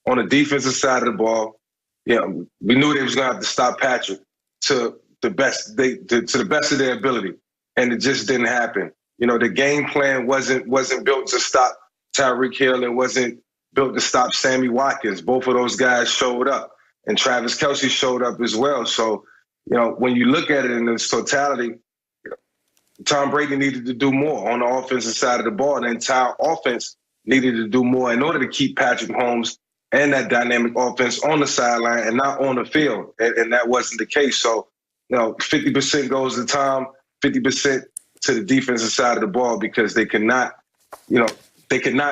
on the defensive side of the ball, we knew they was going to have to stop Patrick to the best to the best of their ability, and it just didn't happen. The game plan wasn't built to stop Tyreek Hill. It wasn't built to stop Sammy Watkins. Both of those guys showed up, and Travis Kelce showed up as well. So, when you look at it in its totality, Tom Brady needed to do more on the offensive side of the ball. The entire offense needed to do more in order to keep Patrick Mahomes and that dynamic offense on the sideline and not on the field. And that wasn't the case. So, 50% goes to Tom, 50% to the defensive side of the ball because they could not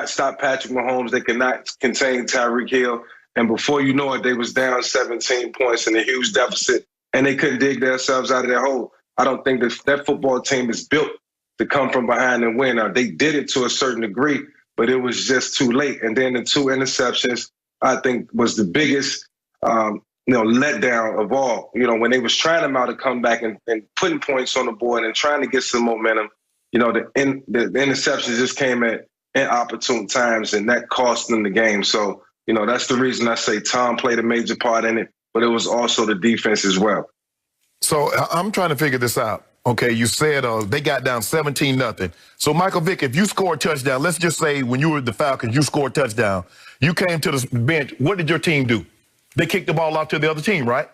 stop Patrick Mahomes. They could not contain Tyreek Hill. And before you know it, they was down 17 points in a huge deficit, and they couldn't dig themselves out of their hole. I don't think that football team is built to come from behind and win. They did it to a certain degree, but it was just too late. And then the 2 interceptions, I think, was the biggest letdown of all. When they was trying them out to come back and putting points on the board and trying to get some momentum, the interceptions just came at inopportune times, and that cost them the game. So, that's the reason I say Tom played a major part in it, but it was also the defense as well. So I'm trying to figure this out. Okay, you said they got down 17-0. So, Michael Vick, if you score a touchdown, let's just say when you were the Falcons, you scored a touchdown. You came to the bench. What did your team do? They kicked the ball out to the other team, right?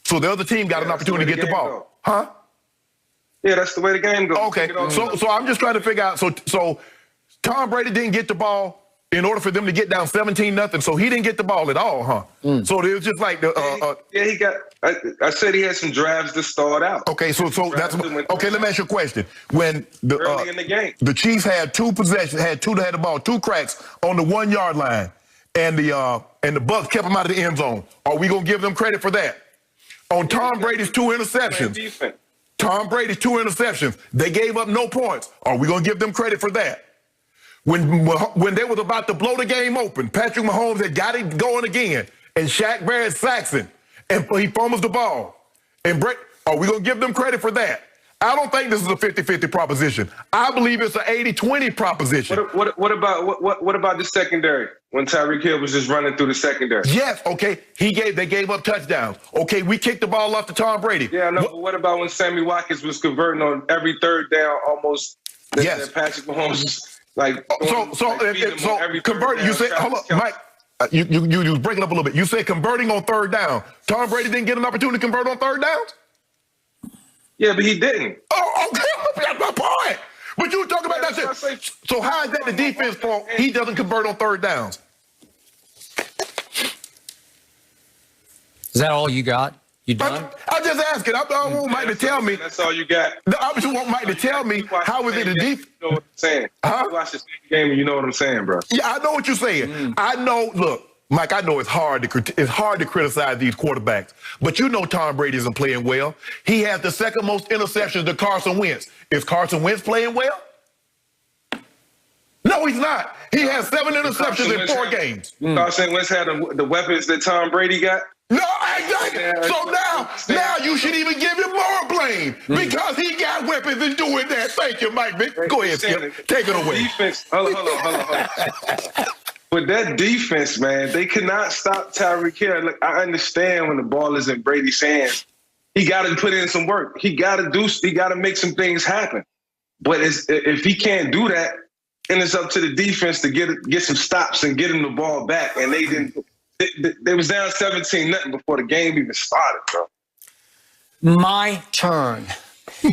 So the other team got an opportunity to get the ball. Huh? Yeah, that's the way the game goes. Okay, so I'm just trying to figure out. So Tom Brady didn't get the ball in order for them to get down 17-0. So he didn't get the ball at all, huh? So it was just like the. He got. I said he had some drives to start out. Okay, so that's okay. Let me ask you a question. When early in the game, the Chiefs had 2 possessions, had the ball, 2 cracks on the 1-yard line, and the Bucs kept them out of the end zone. Are we gonna give them credit for that? On Tom Brady's 2 interceptions. Tom Brady's 2 interceptions. They gave up no points. Are we gonna give them credit for that? When they was about to blow the game open, Patrick Mahomes had got it going again, and Shaq Barrett Saxon, and he fumbles the ball. And are we going to give them credit for that? I don't think this is a 50-50 proposition. I believe it's an 80-20 proposition. What about the secondary when Tyreek Hill was just running through the secondary? Yes, okay. They gave up touchdowns. Okay, we kicked the ball off to Tom Brady. Yeah, no. But what about when Sammy Watkins was converting on every 3rd down almost? Yes. That Patrick Mahomes. Converting. You said, hold up, Mike. You was breaking up a little bit. You said converting on 3rd down. Tom Brady didn't get an opportunity to convert on 3rd downs? Yeah, but he didn't. Oh, okay. That's my point. But you were talking about that shit. So how is that the defense fault? He doesn't convert on 3rd downs. Is that all you got? You done? I'm just asking. I want Mike to tell me. That's all you got. I just want Mike to tell me how is it the defense. You know what I'm saying? Huh? You watch this game and you know what I'm saying, bro. Yeah, I know what you're saying. I know. Look, Mike, I know it's hard to criticize these quarterbacks, but you know Tom Brady isn't playing well. He has the 2nd most interceptions to Carson Wentz. Is Carson Wentz playing well? No, he's not. He has 7 interceptions in 4 games. Carson Wentz had the weapons that Tom Brady got. No, exactly. So now you should even give him more blame because he got weapons in doing that. Thank you, Mike Vick. Go ahead, Skip. Take it away. Defense. Hold on. With that defense, man, they cannot stop Tyreek Hill. Look, I understand when the ball is in Brady's hands, he got to put in some work. He got to make some things happen. But if he can't do that, then it's up to the defense to get some stops and get him the ball back. And they didn't. They was down 17-0 before the game even started, bro. My turn.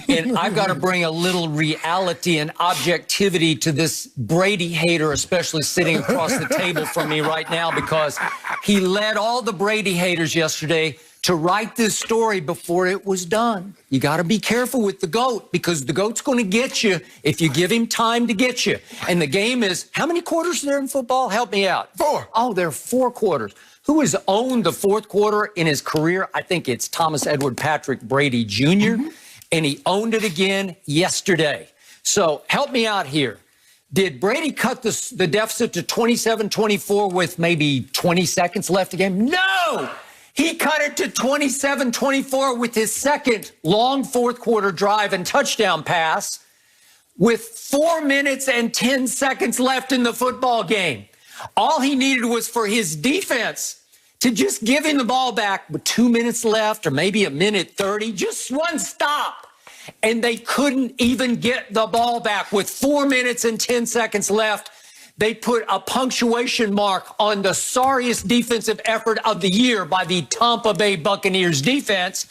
And I've got to bring a little reality and objectivity to this Brady hater, especially sitting across the table from me right now, because he led all the Brady haters yesterday to write this story before it was done. You got to be careful with the GOAT, because the GOAT's going to get you if you give him time to get you. And the game is, how many quarters are there in football? Help me out. 4. Oh, there are 4 quarters. Who has owned the 4th quarter in his career? I think it's Thomas Edward Patrick Brady Jr., and he owned it again yesterday. So help me out here. Did Brady cut the deficit to 27-24 with maybe 20 seconds left of the game? No! He cut it to 27-24 with his 2nd long 4th quarter drive and touchdown pass with 4 minutes and 10 seconds left in the football game. All he needed was for his defense to just give him the ball back with 2 minutes left or maybe a minute 30, just one stop. And they couldn't even get the ball back with 4 minutes and 10 seconds left. They put a punctuation mark on the sorriest defensive effort of the year by the Tampa Bay Buccaneers defense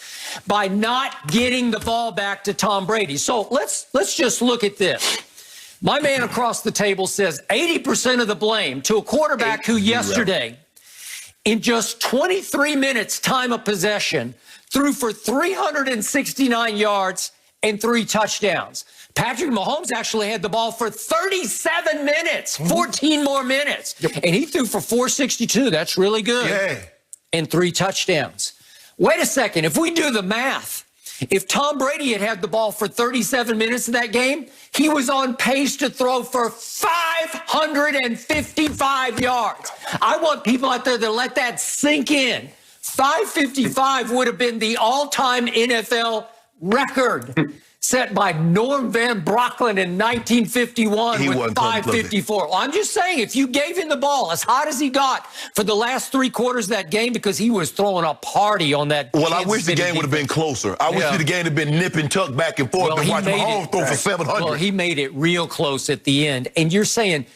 by not getting the ball back to Tom Brady. So let's just look at this. My man across the table says 80% of the blame to a quarterback who yesterday, in just 23 minutes time of possession, threw for 369 yards and 3 touchdowns. Patrick Mahomes actually had the ball for 37 minutes, 14 more minutes. And he threw for 462. That's really good. Yeah. And 3 touchdowns. Wait a second. If we do the math, if Tom Brady had the ball for 37 minutes in that game, he was on pace to throw for 555 yards. I want people out there to let that sink in. 555 would have been the all-time NFL record set by Norm Van Brocklin in 1951 with 554. Well, I'm just saying, if you gave him the ball as hot as he got for the last 3 quarters of that game, because he was throwing a party on that. Well, I wish the game would have been closer. I wish the game had been nip and tuck back and forth and watch Mahomes throw for 700. Well, he made it real close at the end. And you're saying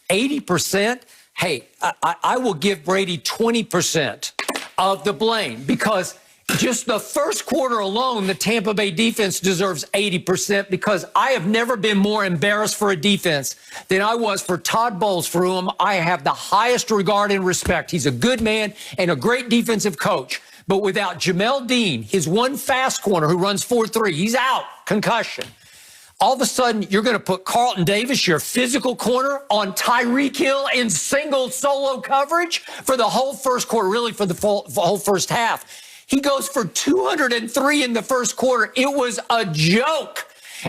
80%? Hey, I will give Brady 20% of the blame, because just the first quarter alone, the Tampa Bay defense deserves 80%, because I have never been more embarrassed for a defense than I was for Todd Bowles, for whom I have the highest regard and respect. He's a good man and a great defensive coach. But without Jamel Dean, his one fast corner who runs 4.3, he's out, concussion. All of a sudden, you're going to put Carlton Davis, your physical corner, on Tyreek Hill in single solo coverage for the whole first quarter, really for the whole first half. He goes for 203 in the first quarter. It was a joke.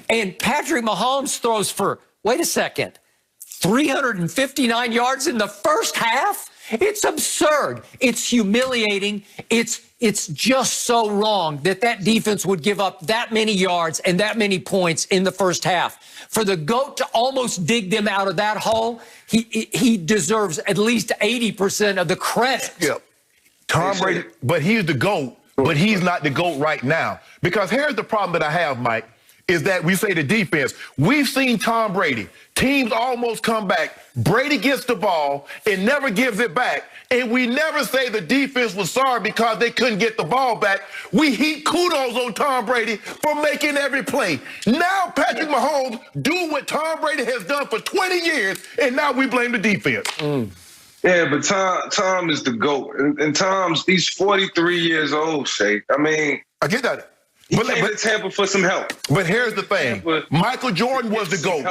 And Patrick Mahomes throws for, wait a second, 359 yards in the first half? It's absurd. It's humiliating. It's just so wrong that defense would give up that many yards and that many points in the first half. For the GOAT to almost dig them out of that hole, he deserves at least 80% of the credit. Yep. Tom Brady, but he's the GOAT, but he's not the GOAT right now. Because here's the problem that I have, Mike, is that we say the defense. We've seen Tom Brady. Teams almost come back. Brady gets the ball and never gives it back. And we never say the defense was sorry because they couldn't get the ball back. We heap kudos on Tom Brady for making every play. Now Patrick Mahomes do what Tom Brady has done for 20 years, and now we blame the defense. Yeah, but Tom is the GOAT. And he's 43 years old, Shay. I mean, I get that. He came to Tampa for some help. But here's the thing. Michael Jordan was the GOAT.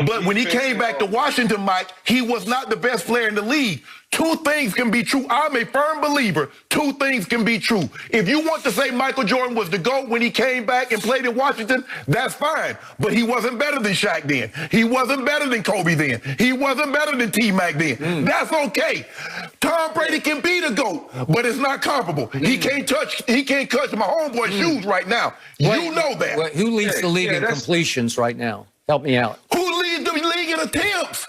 But when he came back to Washington, Mike, he was not the best player in the league. 2 things can be true. I'm a firm believer. 2 things can be true. If you want to say Michael Jordan was the GOAT when he came back and played in Washington, that's fine. But he wasn't better than Shaq then. He wasn't better than Kobe then. He wasn't better than T-Mac then. That's okay. Tom Brady can be the GOAT, but it's not comparable. He can't touch my homeboy's shoes right now. You know that. Who leads the league in completions right now? Help me out. Who leads the league in attempts?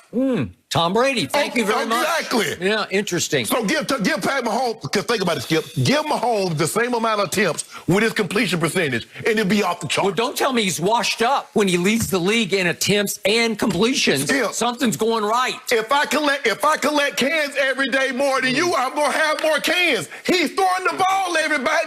Tom Brady. Thank you very much. Exactly. Yeah, interesting. So give Pat Mahomes, because think about it, Skip. Give Mahomes the same amount of attempts with his completion percentage, and it'll be off the charts. Well, don't tell me he's washed up when he leads the league in attempts and completions. Skip, something's going right. If I collect cans every day more than you, I'm gonna have more cans. He's throwing the ball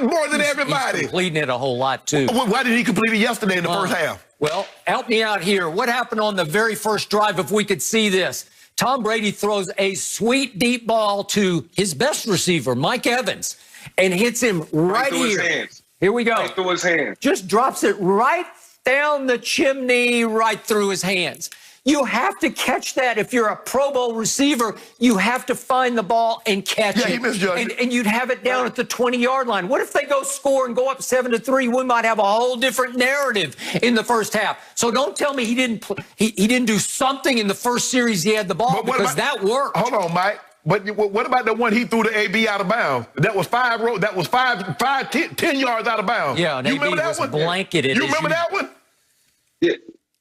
more than everybody. He's completing it a whole lot too. Why did he complete it yesterday in the first half? Well, help me out here. What happened on the very first drive, if we could see this? Tom Brady throws a sweet deep ball to his best receiver, Mike Evans, and hits him right here. Here we go. Right through his hands. Just drops it right down the chimney, right through his hands. You have to catch that. If you're a Pro Bowl receiver, you have to find the ball and catch it. He misjudged it. And you'd have it down at the 20-yard line. What if they go score and go up 7-3? We might have a whole different narrative in the first half. So don't tell me he didn't do something in the first series he had the ball, because that worked. Hold on, Mike. But what about the one he threw to AB out of bounds? That was 10 yards out of bounds. Yeah, and you AB remember that was one? Blanketed. You remember that one? Yeah.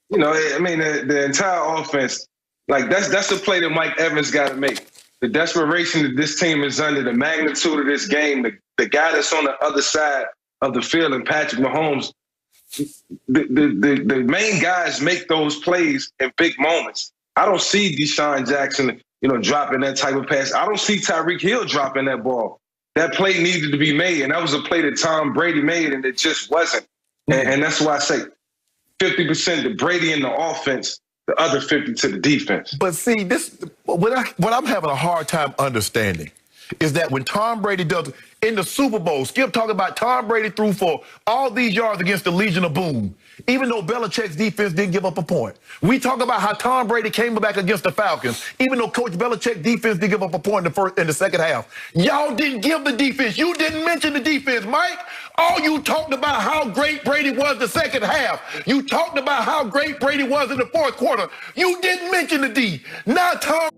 You know, I mean, the entire offense, like that's the play that Mike Evans got to make. the desperation that this team is under, the magnitude of this game, the guy that's on the other side of the field, and Patrick Mahomes, the main guys make those plays in big moments. I don't see Deshaun Jackson, dropping that type of pass. I don't see Tyreek Hill dropping that ball. That play needed to be made, and that was a play that Tom Brady made, and it just wasn't. And that's why I say 50% to Brady in the offense, the other 50 to the defense. But see, what I'm having a hard time understanding is that when Tom Brady does in the Super Bowl, Skip talking about Tom Brady threw for all these yards against the Legion of Boom, even though Belichick's defense didn't give up a point. We talk about how Tom Brady came back against the Falcons, even though Coach Belichick's defense didn't give up a point in the second half. Y'all didn't give the defense. You didn't mention the defense, Mike. All you talked about how great Brady was the second half. You talked about how great Brady was in the fourth quarter. You didn't mention the D. Now Tom